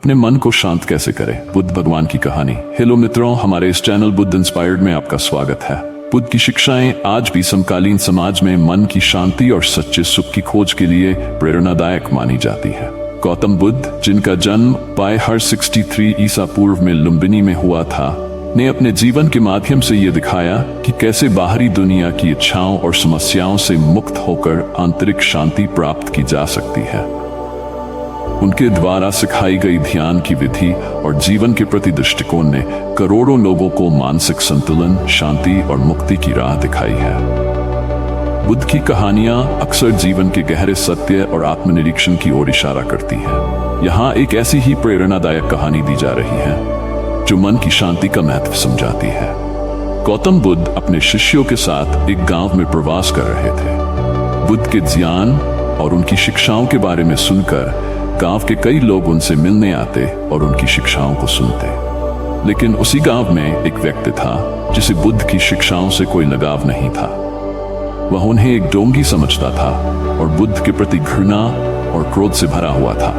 अपने मन को शांत कैसे करें? बुद्ध भगवान की कहानी। हेलो मित्रों, हमारे इस चैनल बुद्ध इंस्पायर्ड में आपका स्वागत है। बुद्ध की शिक्षाएं आज भी समकालीन समाज में मन की शांति और सच्चे सुख की खोज के लिए प्रेरणादायक मानी जाती है। गौतम बुद्ध, जिनका जन्म 563 ईसा पूर्व में लुम्बिनी में हुआ था, ने अपने जीवन के माध्यम से ये दिखाया कि कैसे बाहरी दुनिया की इच्छाओं और समस्याओं से मुक्त होकर आंतरिक शांति प्राप्त की जा सकती है। उनके द्वारा सिखाई गई ध्यान की विधि और जीवन के प्रति दृष्टिकोण ने करोड़ों लोगों को मानसिक संतुलन, शांति और मुक्ति की राह दिखाई है। बुद्ध की कहानियां अक्सर जीवन के गहरे सत्य और आत्मनिरीक्षण की ओर इशारा करती हैं। यहाँ एक ऐसी ही प्रेरणादायक कहानी दी जा रही है जो मन की शांति का महत्व समझाती है। गौतम बुद्ध अपने शिष्यों के साथ एक गांव में प्रवास कर रहे थे। बुद्ध के ज्ञान और उनकी शिक्षाओं के बारे में सुनकर गांव के कई लोग उनसे मिलने आते और उनकी शिक्षाओं को सुनते। लेकिन उसी गांव में एक व्यक्ति था जिसे बुद्ध की शिक्षाओं से कोई लगाव नहीं था। वह उन्हें एक ढोंगी समझता था और बुद्ध के प्रति घृणा और क्रोध से भरा हुआ था।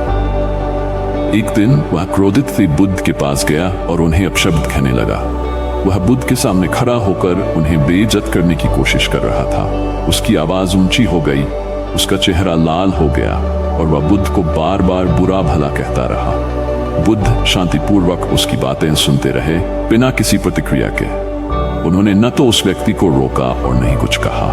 एक दिन वह क्रोधित से बुद्ध के पास गया और उन्हें अपशब्द कहने लगा। वह बुद्ध के सामने खड़ा होकर उन्हें बेइज्जत करने की कोशिश कर रहा था। उसकी आवाज ऊंची हो गई, उसका चेहरा लाल हो गया और वह बुद्ध को बार बार बुरा भला कहता रहा। बुद्ध शांतिपूर्वक उसकी बातें सुनते रहे, बिना किसी प्रतिक्रिया के। उन्होंने न तो उस व्यक्ति को रोका और नहीं कुछ कहा।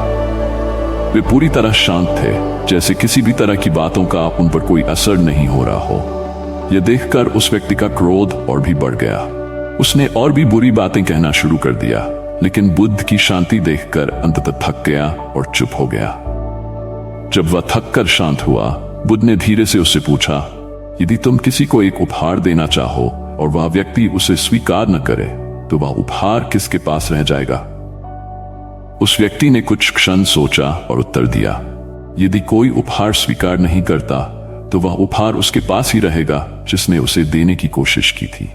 वे पूरी तरह शांत थे, जैसे किसी भी तरह की बातों का उन पर कोई असर नहीं हो रहा हो। यह देखकर उस व्यक्ति का क्रोध और भी बढ़ गया। उसने और भी बुरी बातें कहना शुरू कर दिया, लेकिन बुद्ध की शांति देखकर अंततः थक गया और चुप हो गया। जब वह थक कर शांत हुआ, बुद्ध ने धीरे से उससे पूछा, यदि तुम किसी को एक उपहार देना चाहो और वह व्यक्ति उसे स्वीकार न करे, तो वह उपहार किसके पास रह जाएगा? उस व्यक्ति ने कुछ क्षण सोचा और उत्तर दिया, यदि कोई उपहार स्वीकार नहीं करता, तो वह उपहार उसके पास ही रहेगा जिसने उसे देने की कोशिश की थी।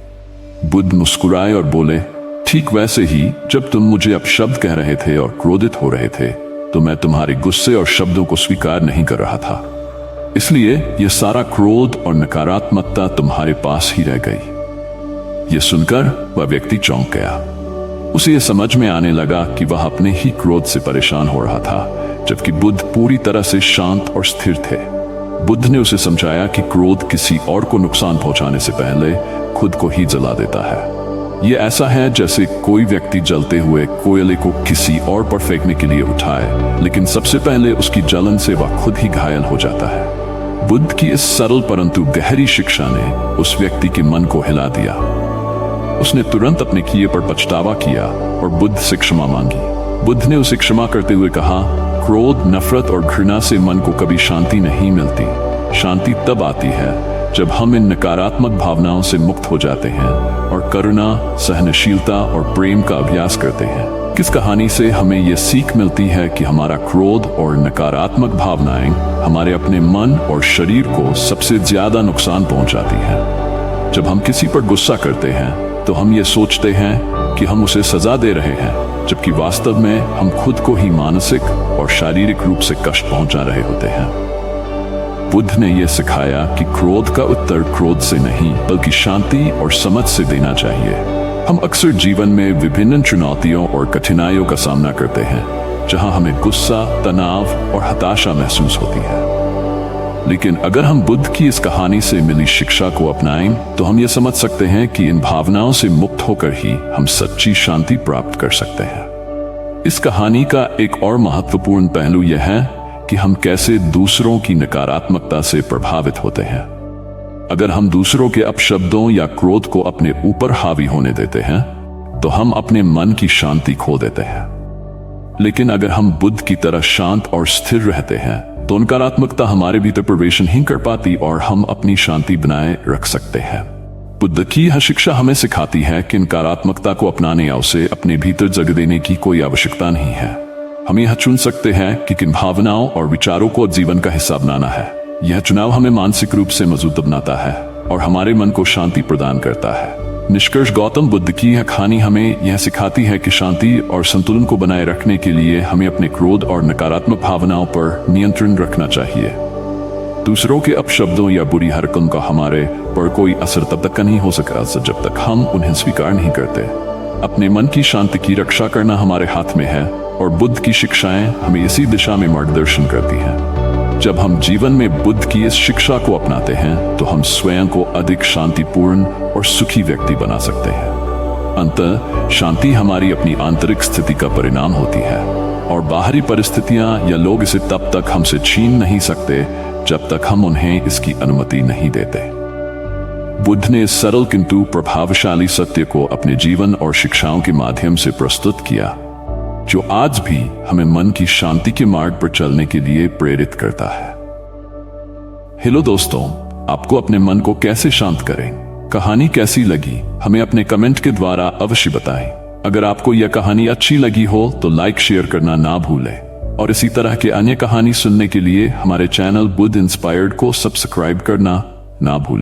बुद्ध मुस्कुराए और बोले, ठीक वैसे ही जब तुम मुझे अपशब्द कह रहे थे और क्रोधित हो रहे थे, तो मैं तुम्हारे गुस्से और शब्दों को स्वीकार नहीं कर रहा था। इसलिए यह सारा क्रोध और नकारात्मकता तुम्हारे पास ही रह गई। यह सुनकर वह व्यक्ति चौंक गया। उसे यह समझ में आने लगा कि वह अपने ही क्रोध से परेशान हो रहा था, जबकि बुद्ध पूरी तरह से शांत और स्थिर थे। बुद्ध ने उसे समझाया कि क्रोध किसी और को नुकसान पहुंचाने से पहले खुद को ही जला देता है। यह ऐसा है जैसे कोई व्यक्ति जलते हुए कोयले को किसी और पर फेंकने के लिए उठाए, लेकिन सबसे पहले उसकी जलन से वह खुद ही घायल हो जाता है। बुद्ध की इस सरल परंतु गहरी शिक्षा ने उस व्यक्ति के मन को हिला दिया। उसने तुरंत अपने किए पर पछतावा किया और बुद्ध से क्षमा मांगी। बुद्ध ने उसे क्षमा करते हुए कहा, क्रोध, नफरत और घृणा से मन को कभी शांति नहीं मिलती। शांति तब आती है जब हम इन नकारात्मक भावनाओं से मुक्त हो जाते हैं और करुणा, सहनशीलता और प्रेम का अभ्यास करते हैं। किस कहानी से हमें यह सीख मिलती है कि हमारा क्रोध और नकारात्मक भावनाएं हमारे अपने मन और शरीर को सबसे ज्यादा नुकसान पहुंचाती हैं। जब हम किसी पर गुस्सा करते हैं तो हम ये सोचते हैं कि हम उसे सजा दे रहे हैं, जबकि वास्तव में हम खुद को ही मानसिक और शारीरिक रूप से कष्ट पहुंचा रहे होते हैं। बुद्ध ने यह सिखाया कि क्रोध का उत्तर क्रोध से नहीं, बल्कि शांति और समझ से देना चाहिए। हम अक्सर जीवन में विभिन्न चुनौतियों और कठिनाइयों का सामना करते हैं, जहां हमें गुस्सा, तनाव और हताशा महसूस होती है। लेकिन अगर हम बुद्ध की इस कहानी से मिली शिक्षा को अपनाएं, तो हम ये समझ सकते हैं कि इन भावनाओं से मुक्त होकर ही हम सच्ची शांति प्राप्त कर सकते हैं। इस कहानी का एक और महत्वपूर्ण पहलू यह है कि हम कैसे दूसरों की नकारात्मकता से प्रभावित होते हैं। अगर हम दूसरों के अपशब्दों या क्रोध को अपने ऊपर हावी होने देते हैं, तो हम अपने मन की शांति खो देते हैं। लेकिन अगर हम बुद्ध की तरह शांत और स्थिर रहते हैं, तो नकारात्मकता हमारे भीतर प्रवेश नहीं कर पाती और हम अपनी शांति बनाए रख सकते हैं। बुद्ध की यह शिक्षा हमें सिखाती है कि नकारात्मकता को अपनाने या उसे अपने भीतर जगह देने की कोई आवश्यकता नहीं है। हम यह चुन सकते हैं कि किन भावनाओं और विचारों को जीवन का हिस्सा बनाना है। यह चुनाव हमें मानसिक रूप से मजबूत बनाता है और हमारे मन को शांति प्रदान करता है। निष्कर्ष, गौतम बुद्ध की यह कहानी हमें यह सिखाती है कि शांति और संतुलन को बनाए रखने के लिए हमें अपने क्रोध और नकारात्मक भावनाओं पर नियंत्रण रखना चाहिए। दूसरों के अपशब्दों या बुरी हरकतों का हमारे पर कोई असर तब तक नहीं हो सकता जब तक हम उन्हें स्वीकार नहीं करते। अपने मन की शांति की रक्षा करना हमारे हाथ में है और बुद्ध की शिक्षाएं हमें इसी दिशा में मार्गदर्शन करती हैं। जब हम जीवन में बुद्ध की इस शिक्षा को अपनाते हैं तो हम स्वयं को अधिक शांतिपूर्ण और सुखी व्यक्ति बना सकते हैं। अंततः शांति हमारी अपनी आंतरिक स्थिति का परिणाम होती है और बाहरी परिस्थितियां या लोग इसे तब तक हमसे छीन नहीं सकते जब तक हम उन्हें इसकी अनुमति नहीं देते। बुद्ध ने इस सरल किंतु प्रभावशाली सत्य को अपने जीवन और शिक्षाओं के माध्यम से प्रस्तुत किया, जो आज भी हमें मन की शांति के मार्ग पर चलने के लिए प्रेरित करता है। हेलो दोस्तों, आपको अपने मन को कैसे शांत करें? कहानी कैसी लगी हमें अपने कमेंट के द्वारा अवश्य बताएं। अगर आपको यह कहानी अच्छी लगी हो तो लाइक शेयर करना ना भूलें और इसी तरह के अन्य कहानी सुनने के लिए हमारे चैनल बुद्ध इंस्पायर्ड को सब्सक्राइब करना ना भूलें।